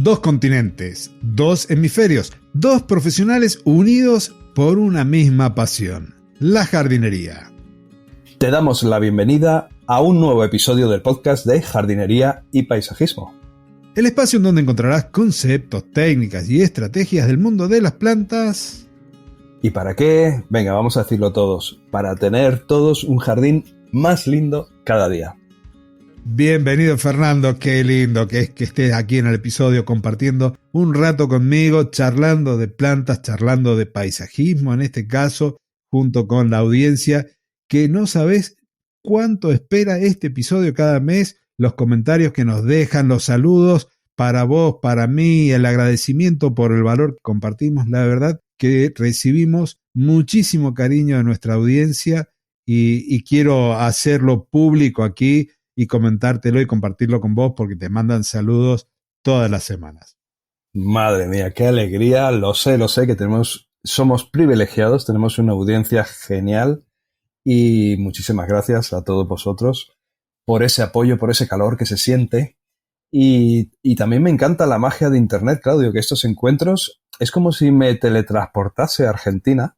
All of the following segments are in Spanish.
dos continentes, dos hemisferios, dos profesionales unidos por una misma pasión, la jardinería. Te damos la bienvenida a un nuevo episodio del podcast de jardinería y paisajismo. El espacio en donde encontrarás conceptos, técnicas y estrategias del mundo de las plantas. ¿Y para qué? Venga, vamos a decirlo todos. Para tener todos un jardín más lindo cada día. Bienvenido, Fernando, qué lindo que es que estés aquí en el episodio compartiendo un rato conmigo, charlando de plantas, charlando de paisajismo en este caso, junto con la audiencia, que no sabés cuánto espera este episodio cada mes, los comentarios que nos dejan, los saludos para vos, para mí, el agradecimiento por el valor que compartimos. La verdad que recibimos muchísimo cariño de nuestra audiencia y quiero hacerlo público aquí y comentártelo y compartirlo con vos porque te mandan saludos todas las semanas. Madre mía, qué alegría, lo sé que somos privilegiados, tenemos una audiencia genial y muchísimas gracias a todos vosotros por ese apoyo, por ese calor que se siente y también me encanta la magia de Internet, Claudio, que estos encuentros es como si me teletransportase a Argentina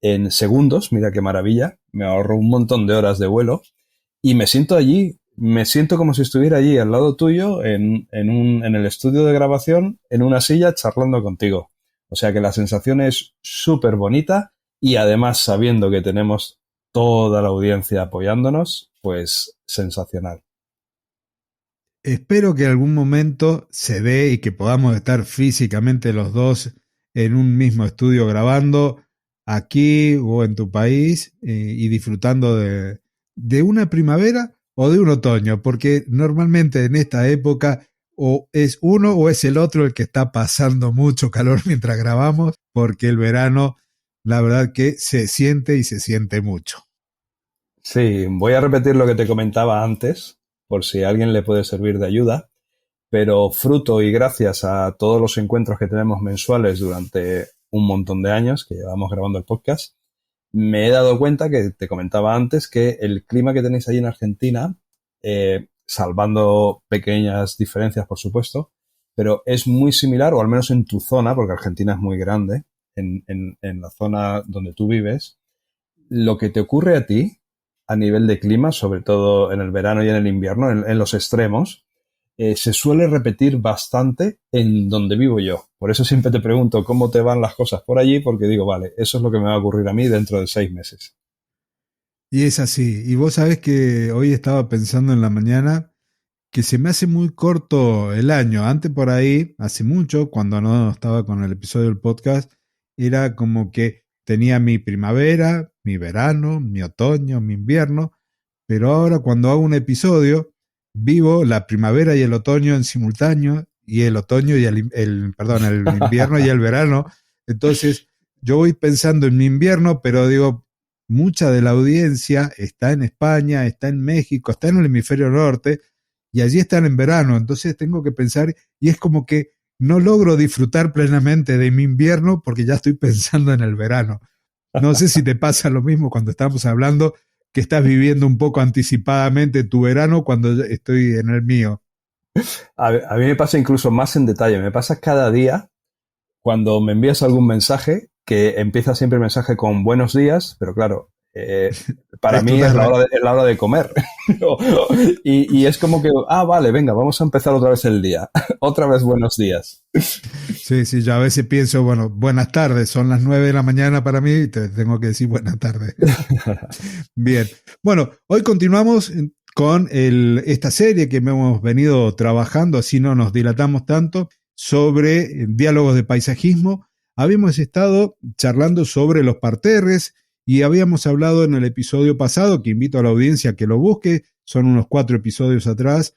en segundos, mira qué maravilla, me ahorro un montón de horas de vuelo. Y me siento allí, me siento como si estuviera allí al lado tuyo en el estudio de grabación, en una silla charlando contigo. O sea que la sensación es súper bonita y además sabiendo que tenemos toda la audiencia apoyándonos, pues sensacional. Espero que en algún momento se dé y que podamos estar físicamente los dos en un mismo estudio grabando aquí o en tu país y disfrutando de una primavera o de un otoño, porque normalmente en esta época o es uno o es el otro el que está pasando mucho calor mientras grabamos, porque el verano, la verdad que se siente y se siente mucho. Sí, voy a repetir lo que te comentaba antes, por si a alguien le puede servir de ayuda, pero fruto y gracias a todos los encuentros que tenemos mensuales durante un montón de años que llevamos grabando el podcast, me he dado cuenta que te comentaba antes que el clima que tenéis allí en Argentina, salvando pequeñas diferencias, por supuesto, pero es muy similar, o al menos en tu zona, porque Argentina es muy grande, en la zona donde tú vives, lo que te ocurre a ti a nivel de clima, sobre todo en el verano y en el invierno, en los extremos, se suele repetir bastante en donde vivo yo. Por eso siempre te pregunto cómo te van las cosas por allí, porque digo, vale, eso es lo que me va a ocurrir a mí dentro de 6 meses. Y es así. Y vos sabés que hoy estaba pensando en la mañana que se me hace muy corto el año. Antes por ahí, hace mucho, cuando no estaba con el episodio del podcast, era como que tenía mi primavera, mi verano, mi otoño, mi invierno, pero ahora cuando hago un episodio, vivo la primavera y el otoño en simultáneo, y el otoño y el invierno y el verano. Entonces, yo voy pensando en mi invierno, pero digo, mucha de la audiencia está en España, está en México, está en el hemisferio norte, y allí están en verano. Entonces tengo que pensar, y es como que no logro disfrutar plenamente de mi invierno porque ya estoy pensando en el verano. No sé si te pasa lo mismo cuando estamos hablando, que estás viviendo un poco anticipadamente tu verano cuando estoy en el mío. A mí me pasa incluso más en detalle, me pasa cada día cuando me envías algún mensaje, que empieza siempre el mensaje con buenos días, pero claro, para mí es la hora de comer. y es como que, vale, venga, vamos a empezar otra vez el día. Otra vez buenos días. Sí, yo a veces pienso, bueno, buenas tardes, son las 9 de la mañana para mí y te tengo que decir buenas tardes. Bien, bueno, hoy continuamos con esta serie que hemos venido trabajando, así no nos dilatamos tanto, sobre diálogos de paisajismo. Habíamos estado charlando sobre los parterres y habíamos hablado en el episodio pasado, que invito a la audiencia a que lo busque, son unos 4 episodios atrás,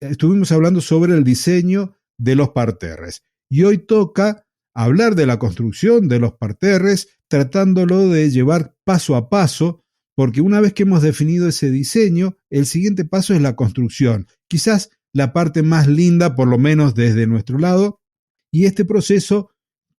estuvimos hablando sobre el diseño de los parterres. Y hoy toca hablar de la construcción de los parterres, tratándolo de llevar paso a paso, porque una vez que hemos definido ese diseño, el siguiente paso es la construcción. Quizás la parte más linda, por lo menos desde nuestro lado, y este proceso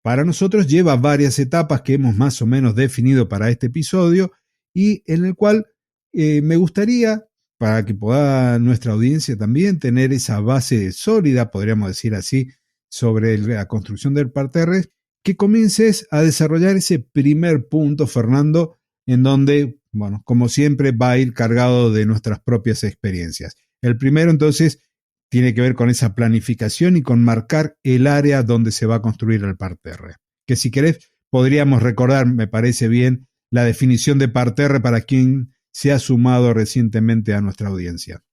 para nosotros lleva varias etapas que hemos más o menos definido para este episodio y en el cual me gustaría, para que pueda nuestra audiencia también tener esa base sólida, podríamos decir así, sobre la construcción del parterre, que comiences a desarrollar ese primer punto, Fernando, en donde, bueno, como siempre, va a ir cargado de nuestras propias experiencias. El primero, entonces, tiene que ver con esa planificación y con marcar el área donde se va a construir el parterre. Que si querés, podríamos recordar, me parece bien, la definición de parterre para quien se ha sumado recientemente a nuestra audiencia.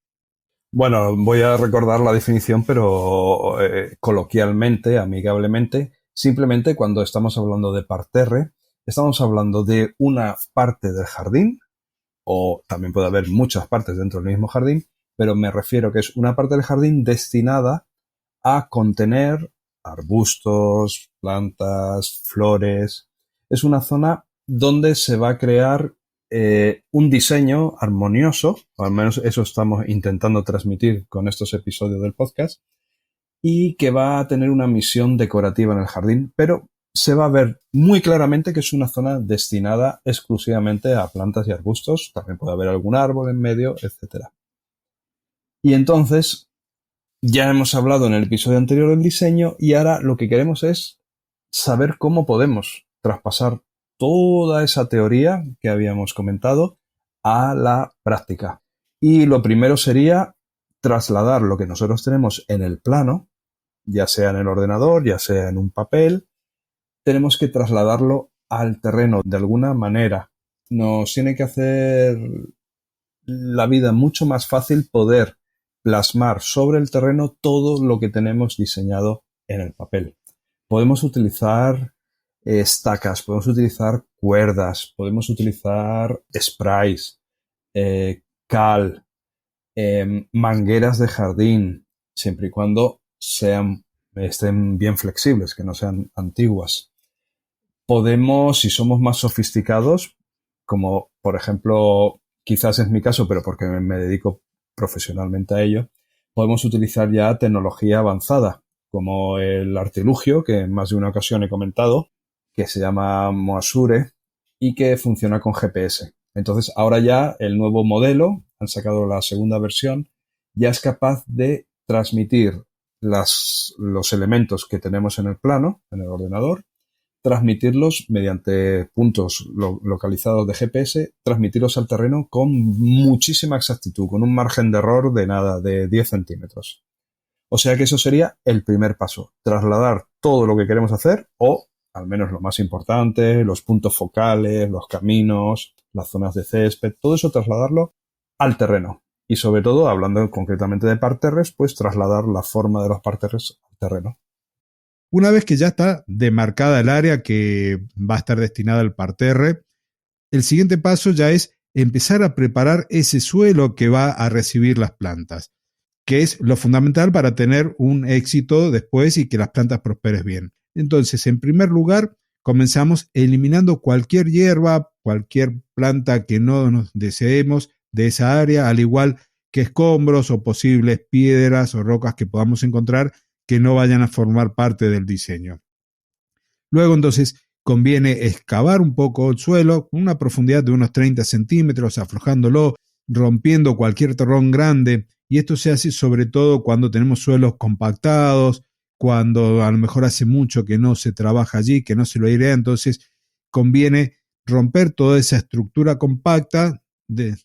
Bueno, voy a recordar la definición, pero coloquialmente, amigablemente, simplemente cuando estamos hablando de parterre, estamos hablando de una parte del jardín, o también puede haber muchas partes dentro del mismo jardín, pero me refiero que es una parte del jardín destinada a contener arbustos, plantas, flores. Es una zona donde se va a crear un diseño armonioso, o al menos eso estamos intentando transmitir con estos episodios del podcast, y que va a tener una misión decorativa en el jardín, pero se va a ver muy claramente que es una zona destinada exclusivamente a plantas y arbustos, también puede haber algún árbol en medio, etc. Y entonces, ya hemos hablado en el episodio anterior del diseño y ahora lo que queremos es saber cómo podemos traspasar toda esa teoría que habíamos comentado a la práctica. Y lo primero sería trasladar lo que nosotros tenemos en el plano, ya sea en el ordenador, ya sea en un papel, tenemos que trasladarlo al terreno de alguna manera. Nos tiene que hacer la vida mucho más fácil poder plasmar sobre el terreno todo lo que tenemos diseñado en el papel. Podemos utilizar estacas, podemos utilizar cuerdas, podemos utilizar sprays, cal, mangueras de jardín, siempre y cuando estén bien flexibles, que no sean antiguas. Podemos, si somos más sofisticados, como por ejemplo, quizás es mi caso, pero porque me dedico profesionalmente a ello, podemos utilizar ya tecnología avanzada, como el artilugio, que en más de una ocasión he comentado, que se llama Moasure y que funciona con GPS. Entonces, ahora ya el nuevo modelo, han sacado la segunda versión, ya es capaz de transmitir los elementos que tenemos en el plano, en el ordenador, transmitirlos mediante puntos localizados de GPS, transmitirlos al terreno con muchísima exactitud, con un margen de error de nada, de 10 centímetros. O sea que eso sería el primer paso, trasladar todo lo que queremos hacer, o al menos lo más importante, los puntos focales, los caminos, las zonas de césped, todo eso trasladarlo al terreno. Y sobre todo, hablando concretamente de parterres, pues trasladar la forma de los parterres al terreno. Una vez que ya está demarcada el área que va a estar destinada al parterre, el siguiente paso ya es empezar a preparar ese suelo que va a recibir las plantas, que es lo fundamental para tener un éxito después y que las plantas prosperen bien. Entonces, en primer lugar, comenzamos eliminando cualquier hierba, cualquier planta que no nos deseemos de esa área, al igual que escombros o posibles piedras o rocas que podamos encontrar que no vayan a formar parte del diseño. Luego, entonces, conviene excavar un poco el suelo con una profundidad de unos 30 centímetros, aflojándolo, rompiendo cualquier terrón grande, y esto se hace sobre todo cuando tenemos suelos compactados, cuando a lo mejor hace mucho que no se trabaja allí, que no se lo airea, entonces conviene romper toda esa estructura compacta,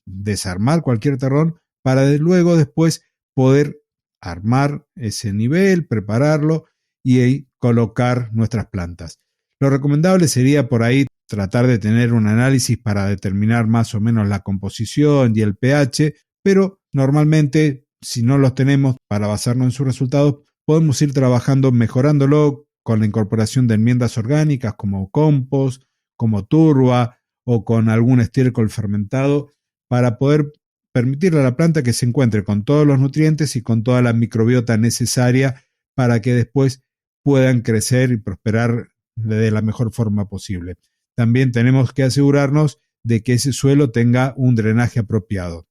desarmar cualquier terrón, para luego después poder armar ese nivel, prepararlo y ahí colocar nuestras plantas. Lo recomendable sería por ahí tratar de tener un análisis para determinar más o menos la composición y el pH, pero normalmente si no los tenemos para basarnos en sus resultados, podemos ir trabajando mejorándolo con la incorporación de enmiendas orgánicas como compost, como turba o con algún estiércol fermentado para poder permitirle a la planta que se encuentre con todos los nutrientes y con toda la microbiota necesaria para que después puedan crecer y prosperar de la mejor forma posible. También tenemos que asegurarnos de que ese suelo tenga un drenaje apropiado.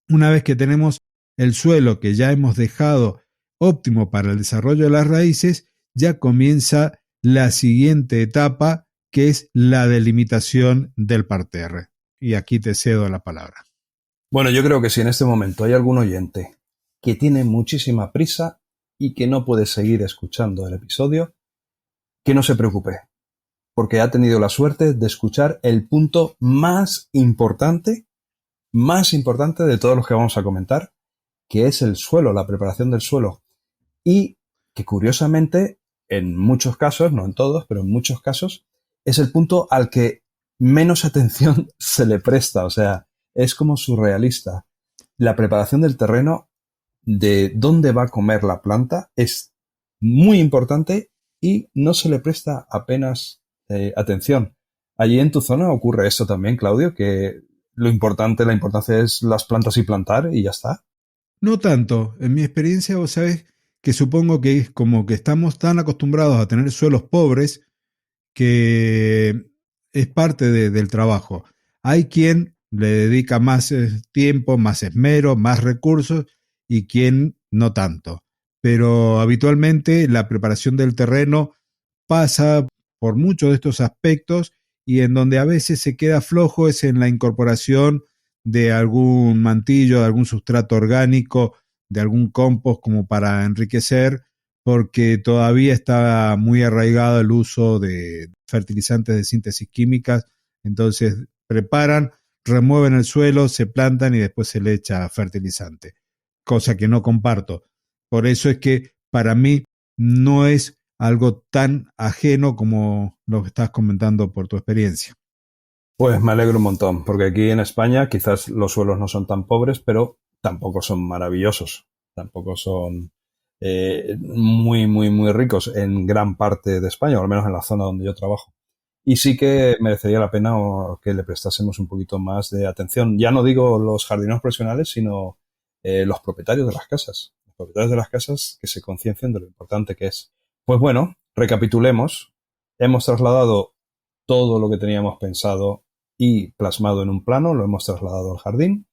Una vez que tenemos el suelo que ya hemos dejado óptimo para el desarrollo de las raíces, ya comienza la siguiente etapa, que es la delimitación del parterre. Y aquí te cedo la palabra. Bueno, yo creo que si en este momento hay algún oyente que tiene muchísima prisa, y que no puede seguir escuchando el episodio, que no se preocupe, porque ha tenido la suerte de escuchar el punto más importante de todos los que vamos a comentar, que es el suelo, la preparación del suelo. Y que curiosamente, en muchos casos, no en todos, pero en muchos casos, es el punto al que menos atención se le presta. O sea, es como surrealista. La preparación del terreno, de dónde va a comer la planta, es muy importante y no se le presta apenas atención. Allí en tu zona ocurre esto también, Claudio, que la importancia es las plantas y plantar y ya está. No tanto. En mi experiencia, vos sabés que supongo que es como que estamos tan acostumbrados a tener suelos pobres que es parte del trabajo. Hay quien le dedica más tiempo, más esmero, más recursos y quien no tanto. Pero habitualmente la preparación del terreno pasa por muchos de estos aspectos y en donde a veces se queda flojo es en la incorporación de algún mantillo, de algún sustrato orgánico, de algún compost como para enriquecer, porque todavía está muy arraigado el uso de fertilizantes de síntesis químicas. Entonces preparan, remueven el suelo, se plantan y después se le echa fertilizante, cosa que no comparto. Por eso es que para mí no es algo tan ajeno como lo que estás comentando por tu experiencia. Pues me alegro un montón, porque aquí en España quizás los suelos no son tan pobres, pero tampoco son maravillosos, tampoco son muy ricos en gran parte de España, o al menos en la zona donde yo trabajo. Y sí que merecería la pena que le prestásemos un poquito más de atención. Ya no digo los jardineros profesionales, sino los propietarios de las casas. Los propietarios de las casas que se conciencien de lo importante que es. Pues bueno, recapitulemos. Hemos trasladado todo lo que teníamos pensado y plasmado en un plano, lo hemos trasladado al jardín.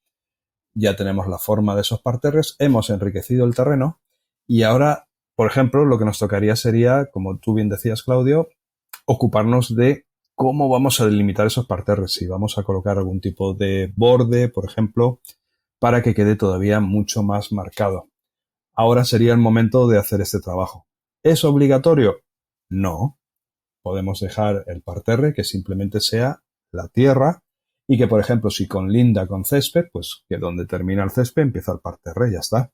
Ya tenemos la forma de esos parterres, hemos enriquecido el terreno y ahora, por ejemplo, lo que nos tocaría sería, como tú bien decías, Claudio, ocuparnos de cómo vamos a delimitar esos parterres, si vamos a colocar algún tipo de borde, por ejemplo, para que quede todavía mucho más marcado. Ahora sería el momento de hacer este trabajo. ¿Es obligatorio? No. Podemos dejar el parterre que simplemente sea la tierra y que, por ejemplo, si conlinda con césped, pues que donde termina el césped empieza el parterre, ya está.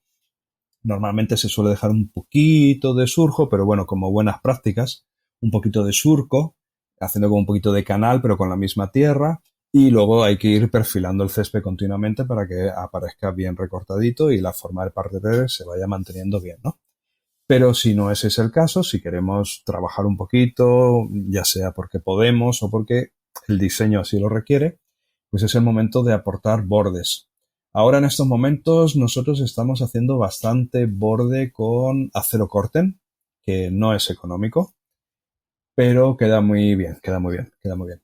Normalmente se suele dejar un poquito de surco, pero bueno, como buenas prácticas, un poquito de surco, haciendo como un poquito de canal, pero con la misma tierra. Y luego hay que ir perfilando el césped continuamente para que aparezca bien recortadito y la forma del parterre se vaya manteniendo bien, ¿no? Pero si no ese es el caso, si queremos trabajar un poquito, ya sea porque podemos o porque el diseño así lo requiere, pues es el momento de aportar bordes. Ahora en estos momentos nosotros estamos haciendo bastante borde con acero corten, que no es económico, pero queda muy bien, queda muy bien, queda muy bien.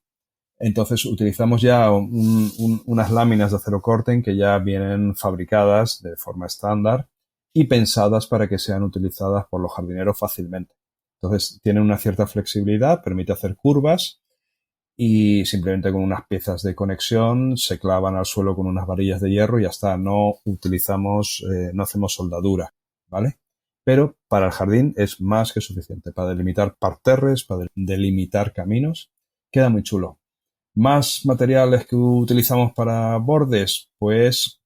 Entonces utilizamos ya unas láminas de acero corten que ya vienen fabricadas de forma estándar y pensadas para que sean utilizadas por los jardineros fácilmente. Entonces tienen una cierta flexibilidad, permite hacer curvas y simplemente con unas piezas de conexión se clavan al suelo con unas varillas de hierro y ya está. No utilizamos, no hacemos soldadura, ¿vale? Pero para el jardín es más que suficiente para delimitar parterres, para delimitar caminos. Queda muy chulo. Más materiales que utilizamos para bordes, pues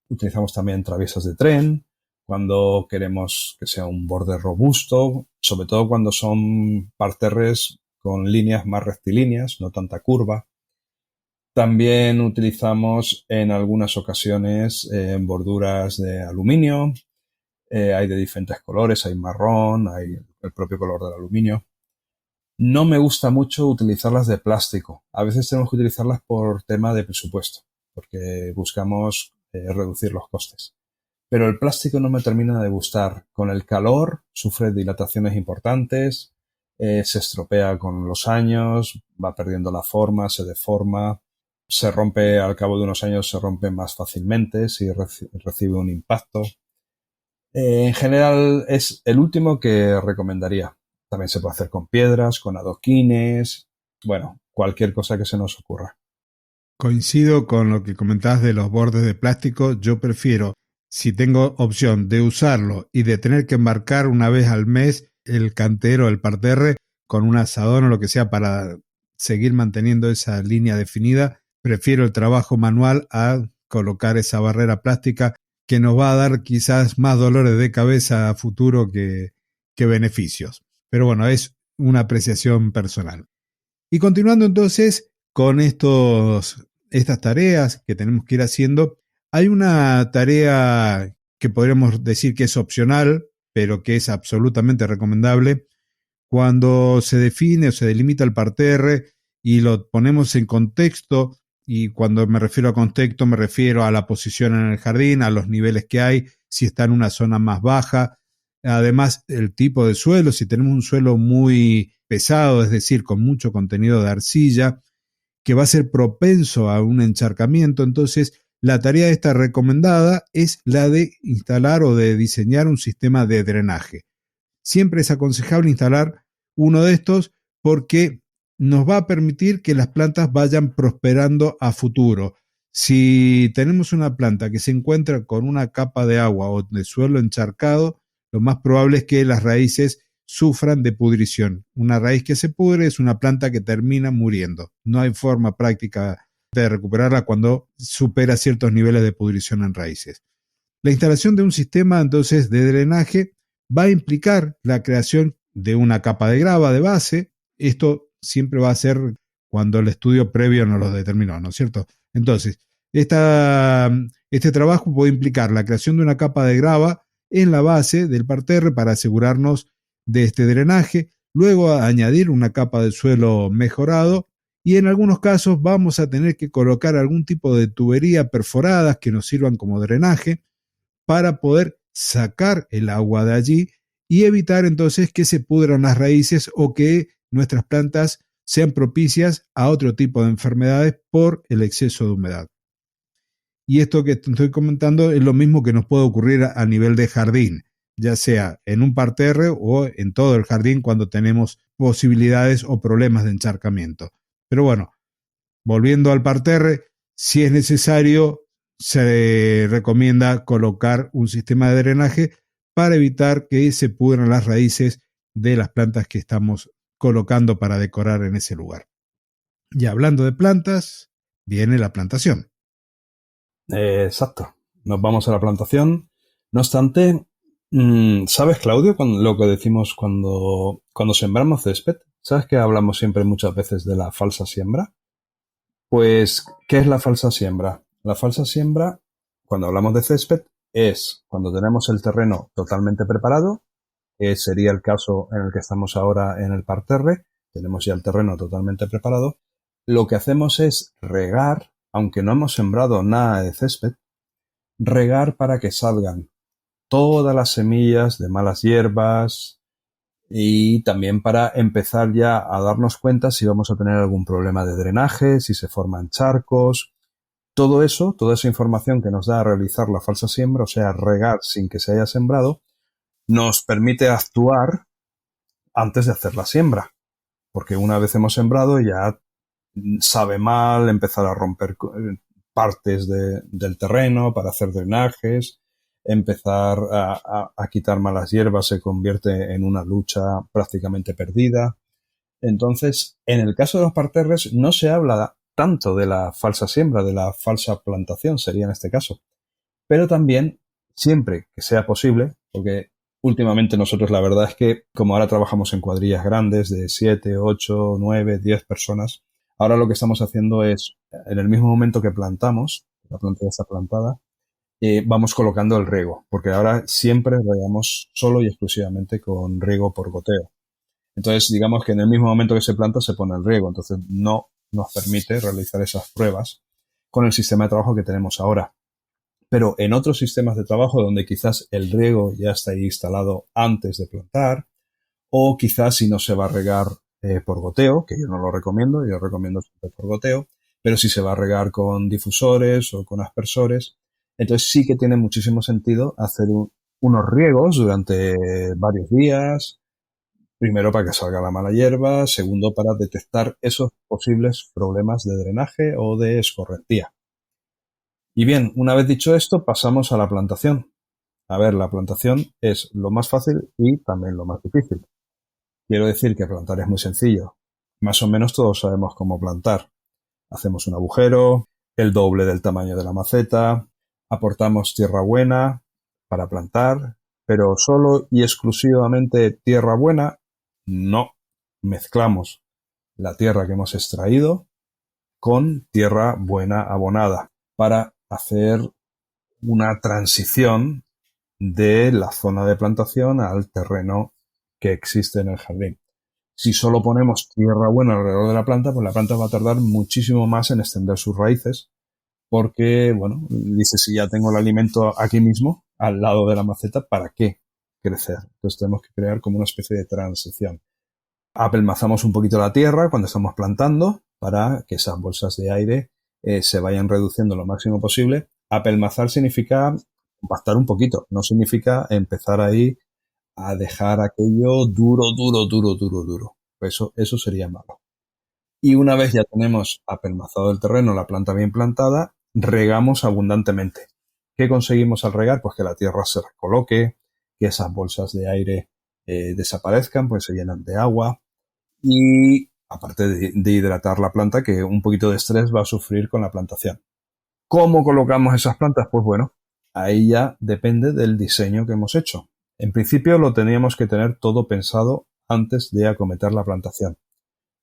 utilizamos también traviesas de tren, cuando queremos que sea un borde robusto, sobre todo cuando son parterres con líneas más rectilíneas, no tanta curva. También utilizamos en algunas ocasiones borduras de aluminio, hay de diferentes colores, hay marrón, hay el propio color del aluminio. No me gusta mucho utilizarlas de plástico. A veces tenemos que utilizarlas por tema de presupuesto, porque buscamos reducir los costes. Pero el plástico no me termina de gustar. Con el calor sufre dilataciones importantes, se estropea con los años, va perdiendo la forma, se deforma, se rompe al cabo de unos años, se rompe más fácilmente si recibe un impacto. En general es el último que recomendaría. También se puede hacer con piedras, con adoquines, bueno, cualquier cosa que se nos ocurra. Coincido con lo que comentabas de los bordes de plástico. Yo prefiero si tengo opción de usarlo y de tener que embarcar una vez al mes el cantero, el parterre, con un asadón o lo que sea para seguir manteniendo esa línea definida, prefiero el trabajo manual a colocar esa barrera plástica que nos va a dar quizás más dolores de cabeza a futuro que beneficios. Pero bueno, es una apreciación personal. Y continuando entonces con estas tareas que tenemos que ir haciendo, hay una tarea que podríamos decir que es opcional, pero que es absolutamente recomendable. Cuando se define o se delimita el parterre y lo ponemos en contexto, y cuando me refiero a contexto me refiero a la posición en el jardín, a los niveles que hay, si está en una zona más baja, además el tipo de suelo, si tenemos un suelo muy pesado, es decir, con mucho contenido de arcilla, que va a ser propenso a un encharcamiento, entonces la tarea esta recomendada es la de instalar o de diseñar un sistema de drenaje. Siempre es aconsejable instalar uno de estos porque nos va a permitir que las plantas vayan prosperando a futuro. Si tenemos una planta que se encuentra con una capa de agua o de suelo encharcado, lo más probable es que las raíces sufran de pudrición. Una raíz que se pudre es una planta que termina muriendo. No hay forma práctica de recuperarla cuando supera ciertos niveles de pudrición en raíces. La instalación de un sistema entonces de drenaje va a implicar la creación de una capa de grava de base. Esto siempre va a ser cuando el estudio previo nos lo determinó, ¿no es cierto? Entonces, este trabajo puede implicar la creación de una capa de grava en la base del parterre para asegurarnos de este drenaje, luego añadir una capa de suelo mejorado y en algunos casos vamos a tener que colocar algún tipo de tubería perforadas que nos sirvan como drenaje para poder sacar el agua de allí y evitar entonces que se pudran las raíces o que nuestras plantas sean propicias a otro tipo de enfermedades por el exceso de humedad. Y esto que estoy comentando es lo mismo que nos puede ocurrir a nivel de jardín, ya sea en un parterre o en todo el jardín cuando tenemos posibilidades o problemas de encharcamiento. Pero bueno, volviendo al parterre, si es necesario, se recomienda colocar un sistema de drenaje para evitar que se pudran las raíces de las plantas que estamos colocando para decorar en ese lugar. Y hablando de plantas, viene la plantación. Exacto. Nos vamos a la plantación. No obstante, ¿sabes, Claudio, lo que decimos cuando sembramos césped? ¿Sabes que hablamos siempre muchas veces de la falsa siembra? Pues, ¿qué es la falsa siembra? La falsa siembra, cuando hablamos de césped, es cuando tenemos el terreno totalmente preparado, que sería el caso en el que estamos ahora en el parterre, tenemos ya el terreno totalmente preparado, lo que hacemos es regar, aunque no hemos sembrado nada de césped, regar para que salgan todas las semillas de malas hierbas y también para empezar ya a darnos cuenta si vamos a tener algún problema de drenaje, si se forman charcos. Todo eso, toda esa información que nos da a realizar la falsa siembra, o sea, regar sin que se haya sembrado, nos permite actuar antes de hacer la siembra. Porque una vez hemos sembrado ya sabe mal empezar a romper partes del terreno para hacer drenajes, empezar a quitar malas hierbas se convierte en una lucha prácticamente perdida. Entonces, en el caso de los parterres no se habla tanto de la falsa siembra, de la falsa plantación sería en este caso, pero también siempre que sea posible, porque últimamente nosotros la verdad es que como ahora trabajamos en cuadrillas grandes de 7, 8, 9, 10 personas, ahora lo que estamos haciendo es, en el mismo momento que plantamos, la planta ya está plantada, vamos colocando el riego, porque ahora siempre regamos solo y exclusivamente con riego por goteo. Entonces, digamos que en el mismo momento que se planta se pone el riego, entonces no nos permite realizar esas pruebas con el sistema de trabajo que tenemos ahora. Pero en otros sistemas de trabajo donde quizás el riego ya está ahí instalado antes de plantar, o quizás si no se va a regar por goteo, que yo no lo recomiendo, yo recomiendo siempre por goteo, pero si se va a regar con difusores o con aspersores, entonces sí que tiene muchísimo sentido hacer unos riegos durante varios días, primero para que salga la mala hierba, segundo para detectar esos posibles problemas de drenaje o de escorrentía. Y bien, una vez dicho esto, pasamos a la plantación. A ver, la plantación es lo más fácil y también lo más difícil. Quiero decir que plantar es muy sencillo. Más o menos todos sabemos cómo plantar. Hacemos un agujero, el doble del tamaño de la maceta, aportamos tierra buena para plantar, pero solo y exclusivamente tierra buena, no. Mezclamos la tierra que hemos extraído con tierra buena abonada para hacer una transición de la zona de plantación al terreno que existe en el jardín. Si solo ponemos tierra buena alrededor de la planta, pues la planta va a tardar muchísimo más en extender sus raíces, porque, bueno, dice, si ya tengo el alimento aquí mismo, al lado de la maceta, ¿para qué crecer? Entonces tenemos que crear como una especie de transición. Apelmazamos un poquito la tierra cuando estamos plantando para que esas bolsas de aire se vayan reduciendo lo máximo posible. Apelmazar significa compactar un poquito, no significa empezar ahí a dejar aquello duro, duro, duro, duro, duro. Eso sería malo. Y una vez ya tenemos apelmazado el terreno, la planta bien plantada, regamos abundantemente. ¿Qué conseguimos al regar? Pues que la tierra se recoloque, que esas bolsas de aire desaparezcan, pues se llenan de agua. Y aparte de hidratar la planta, que un poquito de estrés va a sufrir con la plantación. ¿Cómo colocamos esas plantas? Pues bueno, ahí ya depende del diseño que hemos hecho. En principio lo teníamos que tener todo pensado antes de acometer la plantación.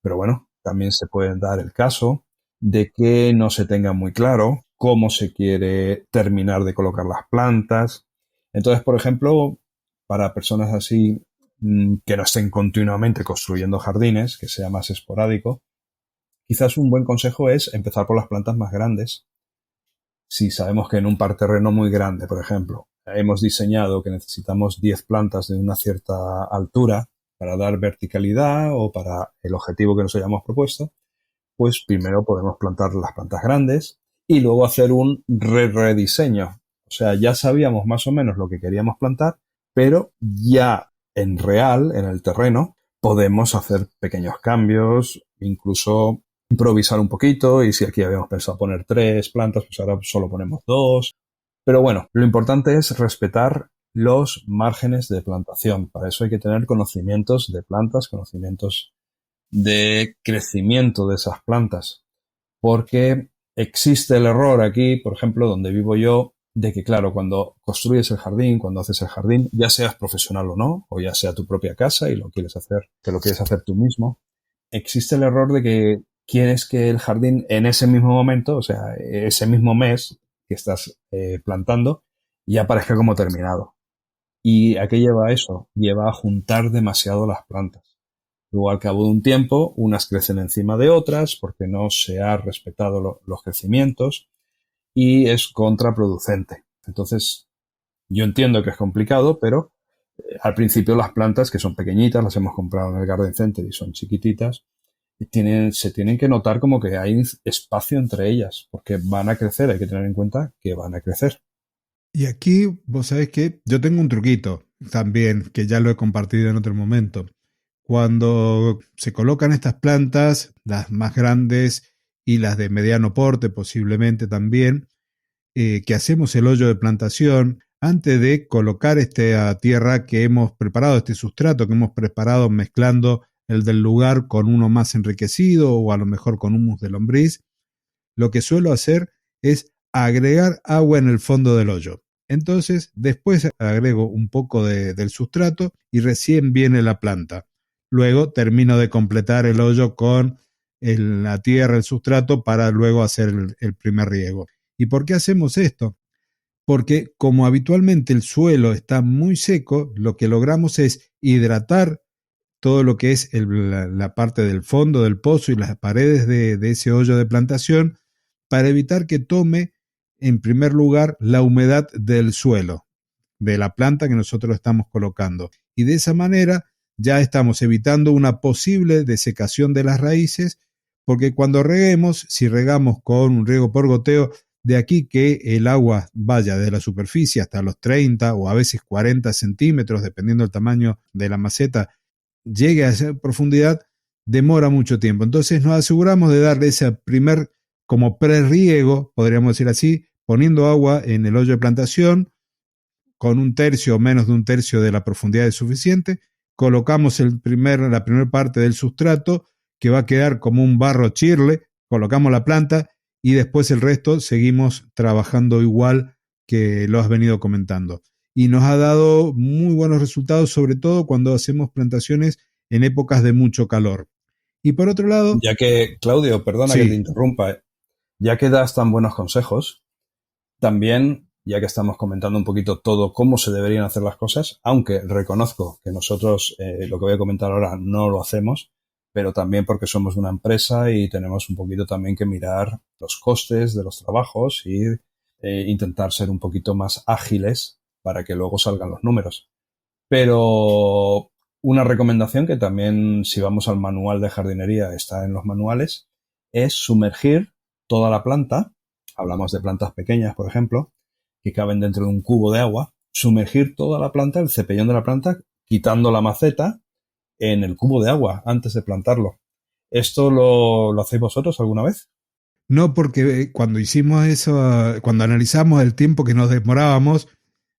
Pero bueno, también se puede dar el caso de que no se tenga muy claro cómo se quiere terminar de colocar las plantas. Entonces, por ejemplo, para personas así que no estén continuamente construyendo jardines, que sea más esporádico, quizás un buen consejo es empezar por las plantas más grandes. Si sabemos que en un parterreno muy grande, por ejemplo, hemos diseñado que necesitamos 10 plantas de una cierta altura para dar verticalidad o para el objetivo que nos hayamos propuesto, pues primero podemos plantar las plantas grandes y luego hacer un rediseño. O sea, ya sabíamos más o menos lo que queríamos plantar, pero ya en real, en el terreno, podemos hacer pequeños cambios, incluso improvisar un poquito, y si aquí habíamos pensado poner 3 plantas, pues ahora solo ponemos 2. Pero bueno, lo importante es respetar los márgenes de plantación. Para eso hay que tener conocimientos de plantas, conocimientos de crecimiento de esas plantas. Porque existe el error aquí, por ejemplo, donde vivo yo, de que, claro, cuando construyes el jardín, cuando haces el jardín, ya seas profesional o no, o ya sea tu propia casa y lo quieres hacer, que lo quieres hacer tú mismo, existe el error de que quieres que el jardín en ese mismo momento, o sea, ese mismo mes que estás plantando, ya parezca como terminado. ¿Y a qué lleva eso? Lleva a juntar demasiado las plantas. Luego, al cabo de un tiempo, unas crecen encima de otras porque no se ha respetado los crecimientos y es contraproducente. Entonces, yo entiendo que es complicado, pero al principio las plantas, que son pequeñitas, las hemos comprado en el Garden Center y son chiquititas, se tienen que notar como que hay espacio entre ellas, porque van a crecer, hay que tener en cuenta que van a crecer. Y aquí, vos sabés que yo tengo un truquito también, que ya lo he compartido en otro momento. Cuando se colocan estas plantas, las más grandes y las de mediano porte posiblemente también, que hacemos el hoyo de plantación, antes de colocar esta tierra que hemos preparado, este sustrato que hemos preparado mezclando el del lugar con uno más enriquecido o a lo mejor con humus de lombriz, lo que suelo hacer es agregar agua en el fondo del hoyo. Entonces, después agrego un poco del sustrato y recién viene la planta. Luego termino de completar el hoyo con la tierra, el sustrato, para luego hacer el primer riego. ¿Y por qué hacemos esto? Porque como habitualmente el suelo está muy seco, lo que logramos es hidratar todo lo que es la parte del fondo del pozo y las paredes de ese hoyo de plantación para evitar que tome en primer lugar la humedad del suelo, de la planta que nosotros estamos colocando. Y de esa manera ya estamos evitando una posible desecación de las raíces, porque cuando reguemos, si regamos con un riego por goteo, de aquí que el agua vaya de la superficie hasta los 30 o a veces 40 centímetros, dependiendo del tamaño de la maceta, llegue a esa profundidad, demora mucho tiempo. Entonces nos aseguramos de darle ese primer, como prerriego, podríamos decir así, poniendo agua en el hoyo de plantación, con 1/3 o menos de 1/3 de la profundidad es suficiente. Colocamos la primera parte del sustrato, que va a quedar como un barro chirle, colocamos la planta y después el resto seguimos trabajando igual que lo has venido comentando. Y nos ha dado muy buenos resultados, sobre todo cuando hacemos plantaciones en épocas de mucho calor. Y por otro lado... Ya que, Claudio, perdona que te Sí. interrumpa, ya que das tan buenos consejos, también, ya que estamos comentando un poquito todo cómo se deberían hacer las cosas, aunque reconozco que nosotros lo que voy a comentar ahora no lo hacemos, pero también porque somos una empresa y tenemos un poquito también que mirar los costes de los trabajos y intentar ser un poquito más ágiles para que luego salgan los números. Pero una recomendación que también, si vamos al manual de jardinería, está en los manuales, es sumergir toda la planta. Hablamos de plantas pequeñas, por ejemplo, que caben dentro de un cubo de agua. Sumergir toda la planta, el cepellón de la planta, quitando la maceta en el cubo de agua antes de plantarlo. ¿Esto lo hacéis vosotros alguna vez? No, porque cuando hicimos eso, cuando analizamos el tiempo que nos demorábamos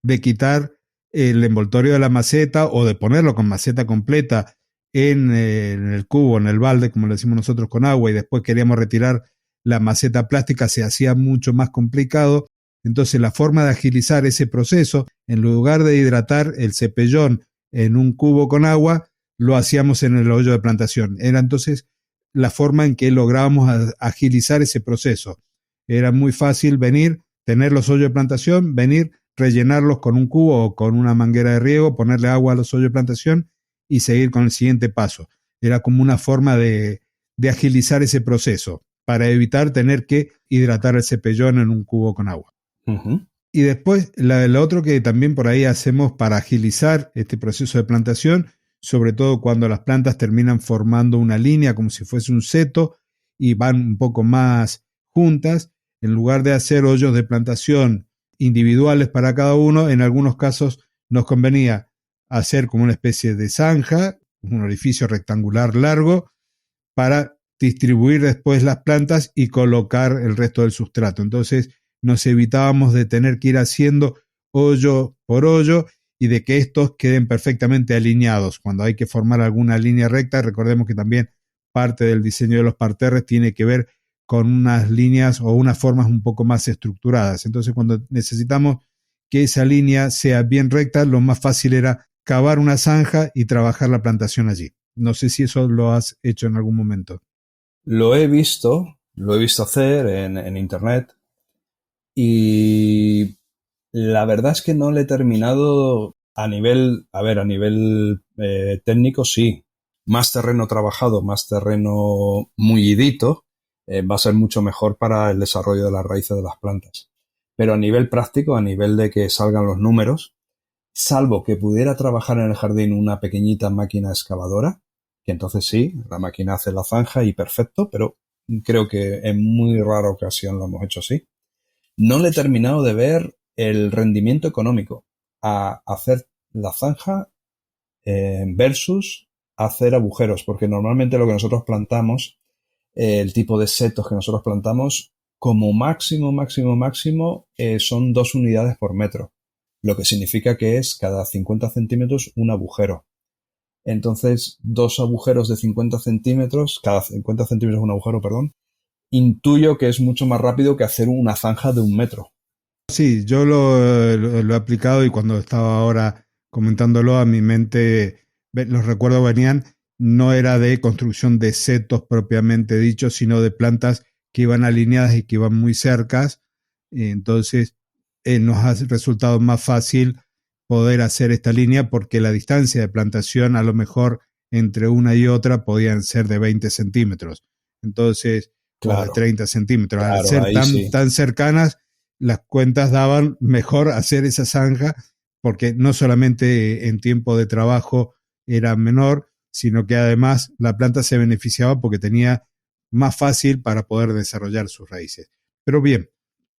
de quitar el envoltorio de la maceta o de ponerlo con maceta completa en el cubo, en el balde, como le decimos nosotros, con agua, y después queríamos retirar la maceta plástica, se hacía mucho más complicado. Entonces la forma de agilizar ese proceso, en lugar de hidratar el cepellón en un cubo con agua, lo hacíamos en el hoyo de plantación. Era entonces la forma en que lográbamos agilizar ese proceso. Era muy fácil venir, tener los hoyos de plantación, venir, rellenarlos con un cubo o con una manguera de riego, ponerle agua a los hoyos de plantación y seguir con el siguiente paso. Era como una forma de agilizar ese proceso para evitar tener que hidratar el cepellón en un cubo con agua. Uh-huh. Y después, lo otro que también por ahí hacemos para agilizar este proceso de plantación, sobre todo cuando las plantas terminan formando una línea como si fuese un seto y van un poco más juntas, en lugar de hacer hoyos de plantación individuales para cada uno, en algunos casos nos convenía hacer como una especie de zanja, un orificio rectangular largo, para distribuir después las plantas y colocar el resto del sustrato. Entonces nos evitábamos de tener que ir haciendo hoyo por hoyo y de que estos queden perfectamente alineados. Cuando hay que formar alguna línea recta, recordemos que también parte del diseño de los parterres tiene que ver con unas líneas o unas formas un poco más estructuradas. Entonces, cuando necesitamos que esa línea sea bien recta, lo más fácil era cavar una zanja y trabajar la plantación allí. No sé si eso lo has hecho en algún momento. Lo he visto hacer en internet y la verdad es que no le he terminado a nivel técnico, sí. Más terreno trabajado, más terreno mullidito, va a ser mucho mejor para el desarrollo de las raíces de las plantas. Pero a nivel práctico, a nivel de que salgan los números, salvo que pudiera trabajar en el jardín una pequeñita máquina excavadora, que entonces sí, la máquina hace la zanja y perfecto, pero creo que en muy rara ocasión lo hemos hecho así. No le he terminado de ver el rendimiento económico a hacer la zanja versus hacer agujeros, porque normalmente lo que nosotros plantamos, el tipo de setos que nosotros plantamos, como máximo, son 2 unidades por metro, lo que significa que es cada 50 centímetros un agujero. Entonces, 2 agujeros de 50 centímetros, cada 50 centímetros un agujero, perdón, intuyo que es mucho más rápido que hacer una zanja de 1 metro. Sí, yo lo he aplicado y cuando estaba ahora comentándolo a mi mente, los recuerdos venían, no era de construcción de setos propiamente dicho, sino de plantas que iban alineadas y que iban muy cercas. Entonces, nos ha resultado más fácil poder hacer esta línea porque la distancia de plantación a lo mejor entre una y otra podían ser de 20 centímetros. Entonces, o de 30 centímetros. Al ser tan cercanas, las cuentas daban mejor hacer esa zanja porque no solamente en tiempo de trabajo era menor, sino que además la planta se beneficiaba porque tenía más fácil para poder desarrollar sus raíces. Pero bien,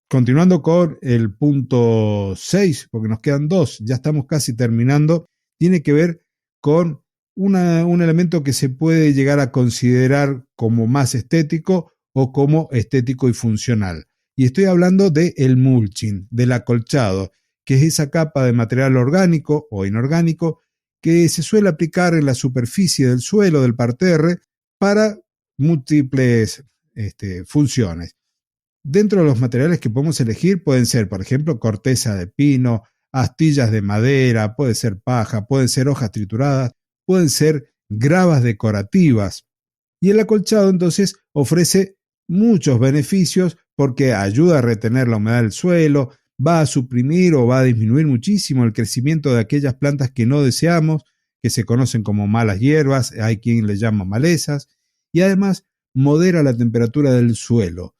continuando con el punto 6, porque nos quedan 2, ya estamos casi terminando, tiene que ver con un elemento que se puede llegar a considerar como más estético o como estético y funcional. Y estoy hablando del mulching, del acolchado, que es esa capa de material orgánico o inorgánico que se suele aplicar en la superficie del suelo, del parterre, para múltiples funciones. Dentro de los materiales que podemos elegir pueden ser, por ejemplo, corteza de pino, astillas de madera, puede ser paja, pueden ser hojas trituradas, pueden ser gravas decorativas. Y el acolchado entonces ofrece muchos beneficios porque ayuda a retener la humedad del suelo, va a suprimir o va a disminuir muchísimo el crecimiento de aquellas plantas que no deseamos, que se conocen como malas hierbas, hay quien les llama malezas, y además modera la temperatura del suelo.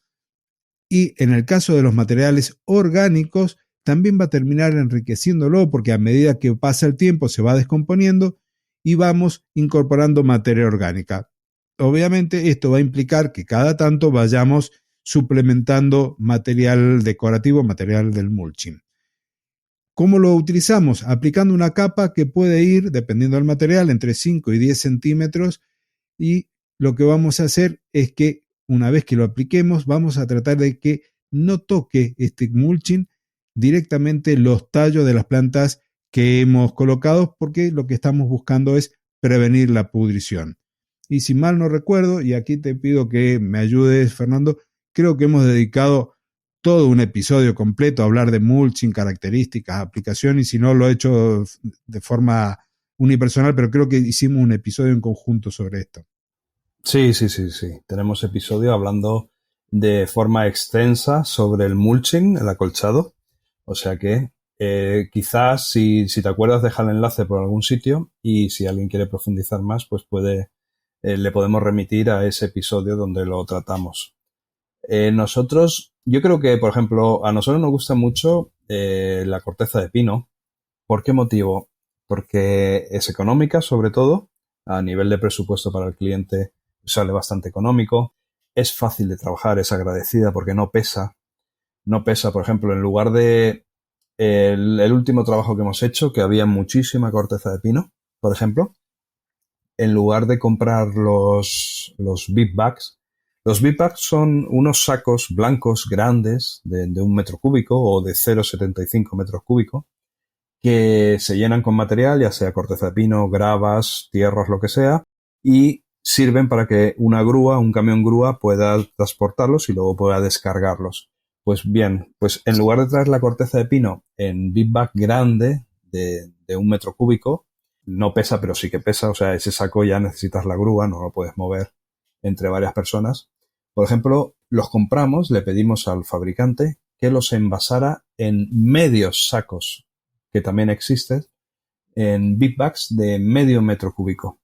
Y en el caso de los materiales orgánicos, también va a terminar enriqueciéndolo porque a medida que pasa el tiempo se va descomponiendo y vamos incorporando materia orgánica. Obviamente esto va a implicar que cada tanto vayamos suplementando material decorativo, material del mulching. ¿Cómo lo utilizamos? Aplicando una capa que puede ir, dependiendo del material, entre 5 y 10 centímetros, y lo que vamos a hacer es que una vez que lo apliquemos, vamos a tratar de que no toque este mulching directamente los tallos de las plantas que hemos colocado, porque lo que estamos buscando es prevenir la pudrición. Y si mal no recuerdo, y aquí te pido que me ayudes, Fernando, creo que hemos dedicado todo un episodio completo a hablar de mulching, características, aplicación, y si no lo he hecho de forma unipersonal, pero creo que hicimos un episodio en conjunto sobre esto. Sí. Tenemos episodio hablando de forma extensa sobre el mulching, el acolchado. O sea que quizás si te acuerdas, deja el enlace por algún sitio y si alguien quiere profundizar más, pues le podemos remitir a ese episodio donde lo tratamos. Yo creo que, por ejemplo, a nosotros nos gusta mucho la corteza de pino. ¿Por qué motivo? Porque es económica, sobre todo, a nivel de presupuesto para el cliente sale bastante económico, es fácil de trabajar, es agradecida porque no pesa. No pesa, por ejemplo, en lugar de el último trabajo que hemos hecho, que había muchísima corteza de pino, por ejemplo, en lugar de comprar los big bags, los big bags son unos sacos blancos grandes de 1 metro cúbico o de 0,75 metros cúbicos que se llenan con material, ya sea corteza de pino, gravas, tierras, lo que sea, y sirven para que un camión grúa pueda transportarlos y luego pueda descargarlos. Pues bien, pues en lugar de traer la corteza de pino en big bag grande de 1 metro cúbico, no pesa, pero sí que pesa, o sea, ese saco ya necesitas la grúa, no lo puedes mover entre varias personas. Por ejemplo, los compramos, le pedimos al fabricante que los envasara en medios sacos, que también existen, en big bags de medio metro cúbico.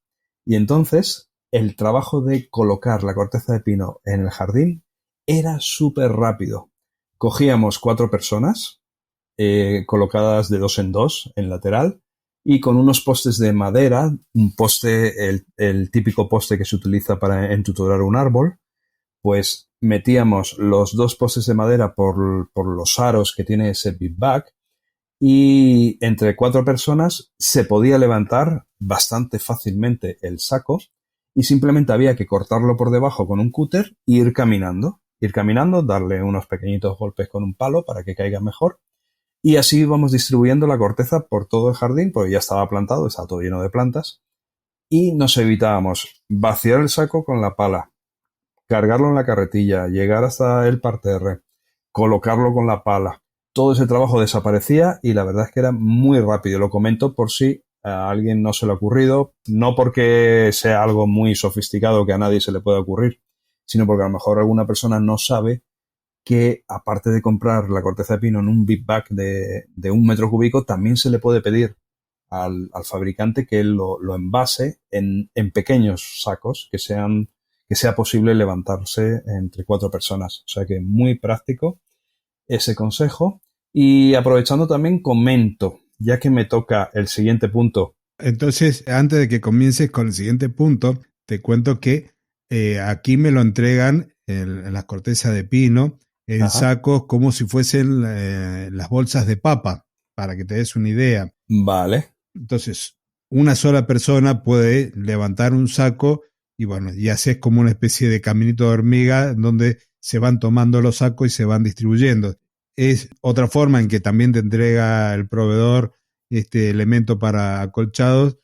Y entonces el trabajo de colocar la corteza de pino en el jardín era súper rápido. Cogíamos 4 personas colocadas de 2 en 2 en lateral y con unos postes de madera, un poste, el típico poste que se utiliza para entutorar un árbol, pues metíamos los 2 postes de madera por los aros que tiene ese big bag y entre 4 personas se podía levantar bastante fácilmente el saco y simplemente había que cortarlo por debajo con un cúter e ir caminando, darle unos pequeñitos golpes con un palo para que caiga mejor y así íbamos distribuyendo la corteza por todo el jardín porque ya estaba plantado, estaba todo lleno de plantas y nos evitábamos vaciar el saco con la pala, cargarlo en la carretilla, llegar hasta el parterre, colocarlo con la pala. Todo ese trabajo desaparecía y la verdad es que era muy rápido. Lo comento por si a alguien no se le ha ocurrido, no porque sea algo muy sofisticado que a nadie se le pueda ocurrir, sino porque a lo mejor alguna persona no sabe que aparte de comprar la corteza de pino en un big bag de 1 metro cúbico, también se le puede pedir al fabricante que lo envase en pequeños sacos que sea posible levantarse entre 4 personas. O sea que muy práctico ese consejo. Y aprovechando también comento, ya que me toca el siguiente punto. Entonces, antes de que comiences con el siguiente punto, te cuento que aquí me lo entregan en las cortezas de pino, en sacos como si fuesen las bolsas de papa, para que te des una idea. Vale. Entonces, una sola persona puede levantar un saco y bueno, y haces como una especie de caminito de hormiga donde se van tomando los sacos y se van distribuyendo. Es otra forma en que también te entrega el proveedor este elemento para acolchados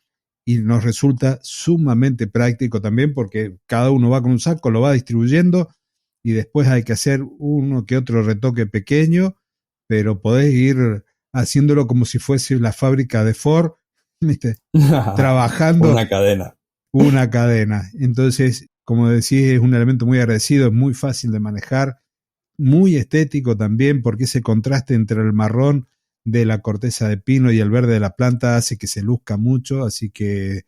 y nos resulta sumamente práctico también porque cada uno va con un saco, lo va distribuyendo y después hay que hacer uno que otro retoque pequeño, pero podés ir haciéndolo como si fuese la fábrica de Ford, ¿viste? Trabajando Una cadena. una cadena. Entonces, como decís, es un elemento muy agradecido, es muy fácil de manejar, muy estético también, porque ese contraste entre el marrón de la corteza de pino y el verde de la planta hace que se luzca mucho, así que